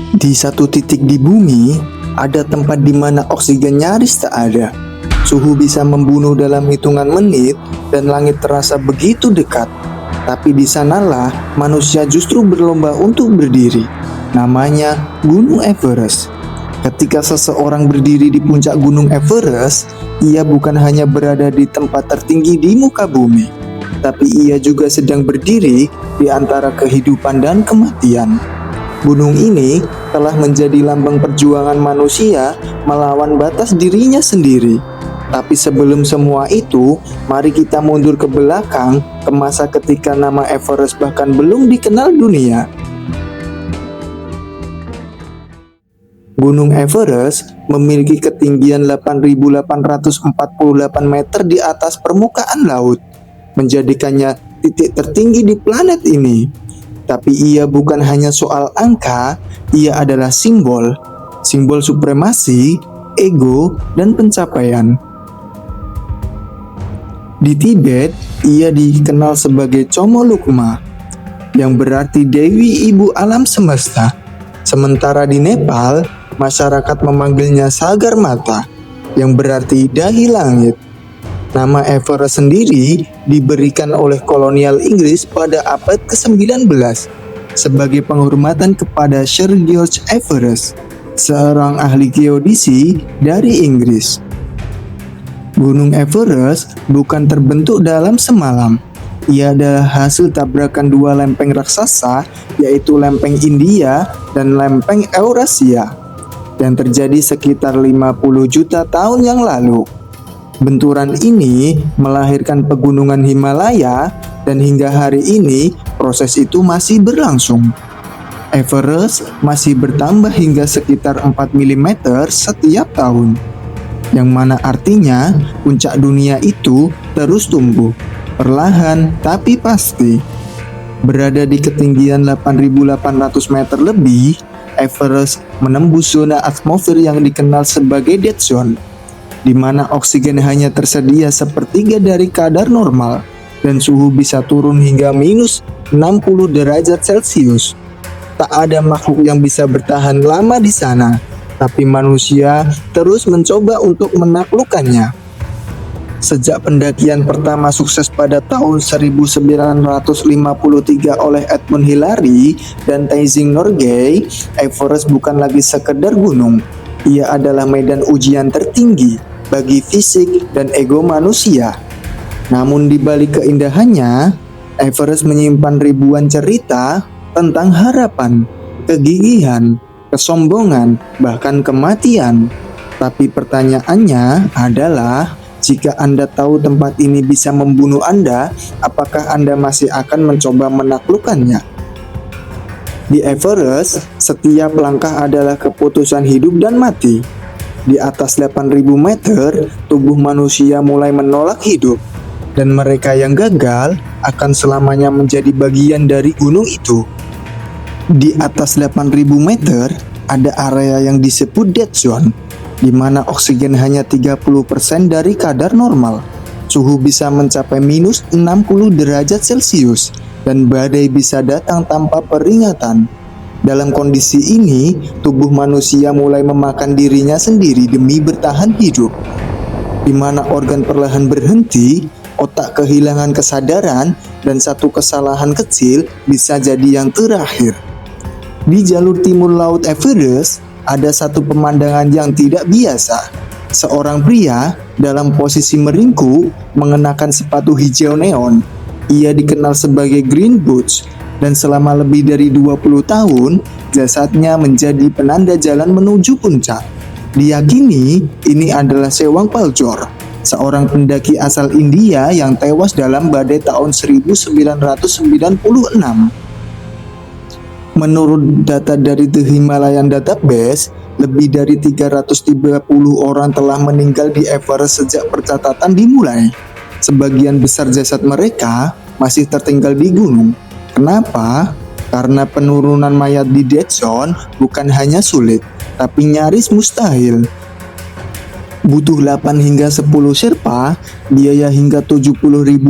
Di satu titik di bumi, ada tempat di mana oksigen nyaris tak ada. Suhu bisa membunuh dalam hitungan menit dan langit terasa begitu dekat. Tapi di sanalah manusia justru berlomba untuk berdiri. Namanya Gunung Everest. Ketika seseorang berdiri di puncak Gunung Everest, ia bukan hanya berada di tempat tertinggi di muka bumi, tapi ia juga sedang berdiri di antara kehidupan dan kematian. Gunung ini telah menjadi lambang perjuangan manusia melawan batas dirinya sendiri. Tapi sebelum semua itu, mari kita mundur ke belakang ke masa ketika nama Everest bahkan belum dikenal dunia. Gunung Everest memiliki ketinggian 8.848 meter di atas permukaan laut, menjadikannya titik tertinggi di planet ini. Tapi ia bukan hanya soal angka, ia adalah simbol supremasi, ego, dan pencapaian. Di Tibet, ia dikenal sebagai Chomolungma, yang berarti Dewi Ibu Alam Semesta. Sementara di Nepal, masyarakat memanggilnya Sagarmatha, yang berarti dahi langit. Nama Everest sendiri diberikan oleh kolonial Inggris pada abad ke-19 sebagai penghormatan kepada Sir George Everest, seorang ahli geodesi dari Inggris. Gunung Everest bukan terbentuk dalam semalam. Ia adalah hasil tabrakan dua lempeng raksasa, yaitu lempeng India dan lempeng Eurasia, yang terjadi sekitar 50 juta tahun yang lalu. Benturan ini melahirkan pegunungan Himalaya, dan hingga hari ini proses itu masih berlangsung. Everest masih bertambah hingga sekitar 4 mm setiap tahun, yang mana artinya puncak dunia itu terus tumbuh, perlahan tapi pasti. Berada di ketinggian 8.800 meter lebih, Everest menembus zona atmosfer yang dikenal sebagai dead zone, di mana oksigen hanya tersedia sepertiga dari kadar normal dan suhu bisa turun hingga minus 60 derajat Celcius. Tak ada makhluk yang bisa bertahan lama di sana, tapi manusia terus mencoba untuk menaklukkannya. Sejak pendakian pertama sukses pada tahun 1953 oleh Edmund Hillary dan Tenzing Norgay, Everest bukan lagi sekedar gunung. Ia adalah medan ujian tertinggi bagi fisik dan ego manusia. Namun di balik keindahannya, Everest menyimpan ribuan cerita tentang harapan, kegigihan, kesombongan, bahkan kematian. Tapi pertanyaannya adalah, jika Anda tahu tempat ini bisa membunuh Anda, apakah Anda masih akan mencoba menaklukkannya? Di Everest, setiap langkah adalah keputusan hidup dan mati. Di atas 8.000 meter, tubuh manusia mulai menolak hidup, dan mereka yang gagal akan selamanya menjadi bagian dari gunung itu. Di atas 8.000 meter, ada area yang disebut dead zone, di mana oksigen hanya 30% dari kadar normal. Suhu bisa mencapai minus 60 derajat Celcius, dan badai bisa datang tanpa peringatan. Dalam kondisi ini, tubuh manusia mulai memakan dirinya sendiri demi bertahan hidup. Di mana organ perlahan berhenti, otak kehilangan kesadaran, dan satu kesalahan kecil bisa jadi yang terakhir. Di jalur timur laut Everest, ada satu pemandangan yang tidak biasa. Seorang pria dalam posisi meringkuk mengenakan sepatu hijau neon. Ia dikenal sebagai Green Boots, dan selama lebih dari 20 tahun, jasadnya menjadi penanda jalan menuju puncak. Diyakini ini adalah Sewang Palchor, seorang pendaki asal India yang tewas dalam badai tahun 1996. Menurut data dari The Himalayan Database, lebih dari 330 orang telah meninggal di Everest sejak percatatan dimulai. Sebagian besar jasad mereka masih tertinggal di gunung. Kenapa? Karena penurunan mayat di dead zone bukan hanya sulit, tapi nyaris mustahil. Butuh 8 hingga 10 Sherpa, biaya hingga $70.000,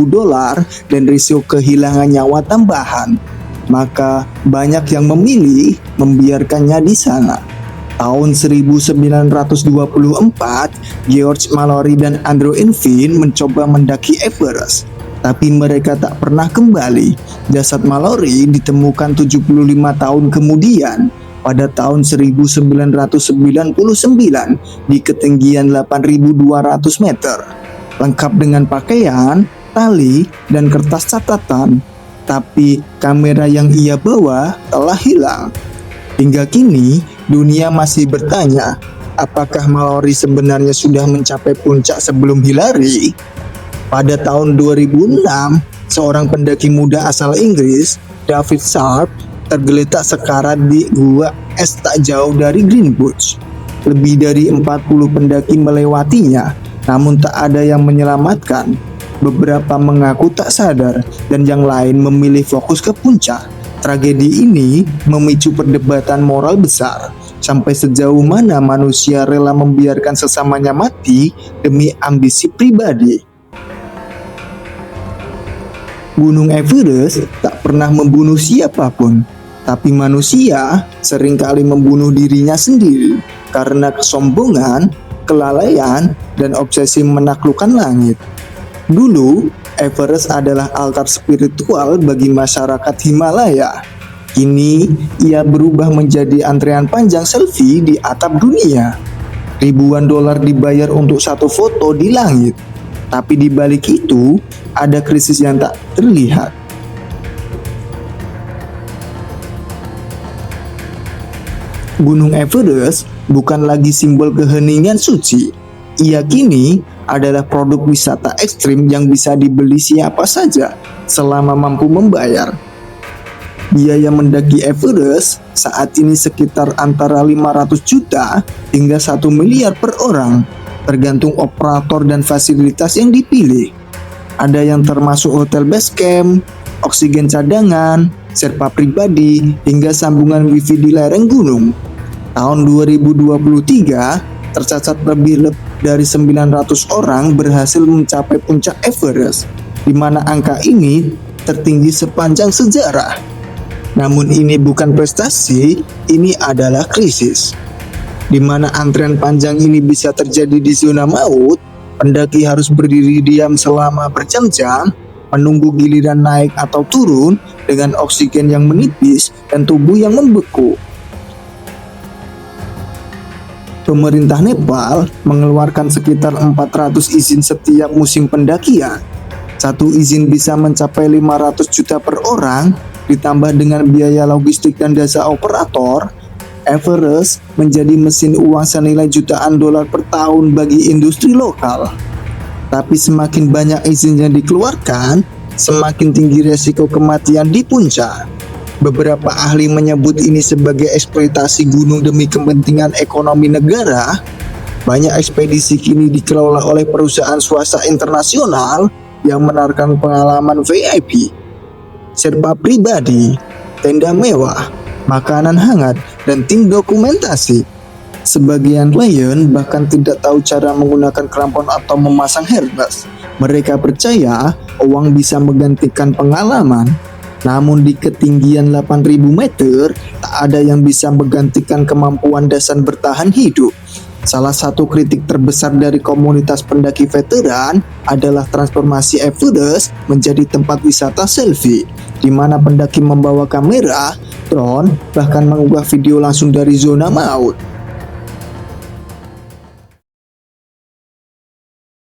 dan risiko kehilangan nyawa tambahan. maka banyak yang memilih membiarkannya di sana. Tahun 1924, George Mallory dan Andrew Irvine mencoba mendaki Everest, tapi mereka tak pernah kembali. Jasad Mallory ditemukan 75 tahun kemudian pada tahun 1999 di ketinggian 8.200 meter, lengkap dengan pakaian, tali, dan kertas catatan. Tapi kamera yang ia bawa telah hilang. Hingga kini, dunia masih bertanya, apakah Mallory sebenarnya sudah mencapai puncak sebelum Hillary? Pada tahun 2006, seorang pendaki muda asal Inggris, David Sharp, tergeletak sekarat di gua es tak jauh dari Greenwich. Lebih dari 40 pendaki melewatinya, namun tak ada yang menyelamatkan. Beberapa mengaku tak sadar, dan yang lain memilih fokus ke puncak. Tragedi ini memicu perdebatan moral besar. Sampai sejauh mana manusia rela membiarkan sesamanya mati demi ambisi pribadi. Gunung Everest tak pernah membunuh siapapun, tapi manusia seringkali membunuh dirinya sendiri karena kesombongan, kelalaian, dan obsesi menaklukkan langit. Dulu, Everest adalah altar spiritual bagi masyarakat Himalaya. Kini, ia berubah menjadi antrean panjang selfie di atap dunia. Ribuan dolar dibayar untuk satu foto di langit. Tapi di balik itu, ada krisis yang tak terlihat. Gunung Everest bukan lagi simbol keheningan suci. Ia kini adalah produk wisata ekstrim yang bisa dibeli siapa saja selama mampu membayar. Biaya mendaki Everest saat ini sekitar antara 500 juta hingga 1 miliar per orang, tergantung operator dan fasilitas yang dipilih. Ada yang termasuk hotel base camp, oksigen cadangan, serpa pribadi, hingga sambungan wifi di lereng gunung. Tahun 2023, tercatat lebih dari 900 orang berhasil mencapai puncak Everest, di mana angka ini tertinggi sepanjang sejarah. Namun ini bukan prestasi, ini adalah krisis. Di mana antrean panjang ini bisa terjadi di zona maut, pendaki harus berdiri diam selama berjam-jam, menunggu giliran naik atau turun dengan oksigen yang menipis dan tubuh yang membeku. Pemerintah Nepal mengeluarkan sekitar 400 izin setiap musim pendakian. Satu izin bisa mencapai 500 juta per orang, ditambah dengan biaya logistik dan jasa operator. Everest menjadi mesin uang senilai jutaan dolar per tahun bagi industri lokal. Tapi semakin banyak izin yang dikeluarkan, semakin tinggi resiko kematian di puncak. Beberapa ahli menyebut ini sebagai eksploitasi gunung demi kepentingan ekonomi negara. Banyak ekspedisi kini dikelola oleh perusahaan swasta internasional yang menawarkan pengalaman VIP, serba pribadi, tenda mewah, makanan hangat, dan tim dokumentasi. Sebagian klien bahkan tidak tahu cara menggunakan krampon atau memasang airbag. Mereka percaya uang bisa menggantikan pengalaman. Namun di ketinggian 8.000 meter, tak ada yang bisa menggantikan kemampuan dasar bertahan hidup. Salah satu kritik terbesar dari komunitas pendaki veteran adalah transformasi Everest menjadi tempat wisata selfie, di mana pendaki membawa kamera, drone, bahkan mengunggah video langsung dari zona maut.